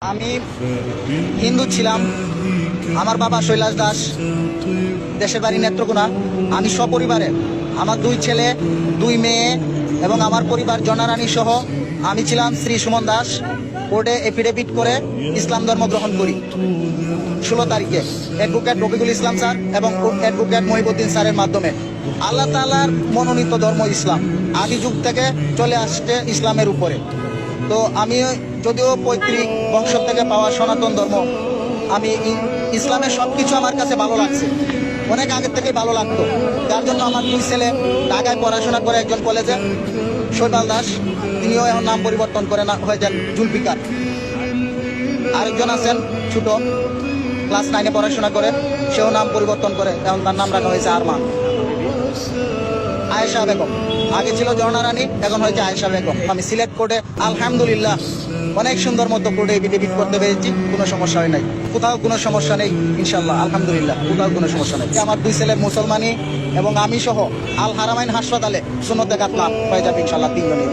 আমি হিন্দু ছিলাম। আমার বাবা শৈলাস দাস, দেশের বাড়ি নেত্রকোনা। আমি সপরিবারে, আমার 2 ছেলে 2 মেয়ে এবং আমার পরিবার জনারানী সহ আমি ছিলাম শ্রী সুমন দাস। কোর্টে এফিডেভিট করে ইসলাম ধর্ম গ্রহণ করি 16 তারিখে অ্যাডভোকেট রফিকুল ইসলাম স্যার এবং অ্যাডভোকেট মহিবুদ্দিন স্যারের মাধ্যমে। আল্লাহ তাআলার মনোনীত ধর্ম ইসলাম, আদি যুগ থেকে চলে আসছে ইসলামের উপরে। তো আমি যদিও পৈতৃক বংশ থেকে পাওয়া সনাতন ধর্ম, আমি ইসলামের সব কিছু আমার কাছে ভালো লাগছে, অনেক আগের থেকেই ভালো লাগতো। যার জন্য আমার 2 ছেলে ঢাকায় পড়াশোনা করে, একজন কলেজে শৈবাল দাস, তিনিও এখন নাম পরিবর্তন করে হয়ে যান জুলফিকার। আরেকজন আছেন ছোট, ক্লাস 9-এ পড়াশোনা করে, সেও নাম পরিবর্তন করে, এখন তার নাম রাখা হয়েছে আরমান। আয়েশা বেগম, আগে ছিল ঝর্ণা রানী, এখন হয়েছে আয়েশা বেগম। আমি সিলেট কোর্টে আলহামদুলিল্লাহ অনেক সুন্দর মতো কোর্টে এফিডেভিট করতে পেরেছি, কোনো সমস্যা হয় নাই, কোথাও কোনো সমস্যা নেই ইনশাল্লাহ, আলহামদুলিল্লাহ কোথাও কোনো সমস্যা নেই। আমার 2 ছেলে মুসলমানি এবং আমি সহ আল হারামাইন হাসপাতালে সুন্নতে কাতলা হয়ে যাবে ইনশাল্লাহ 3 জনের।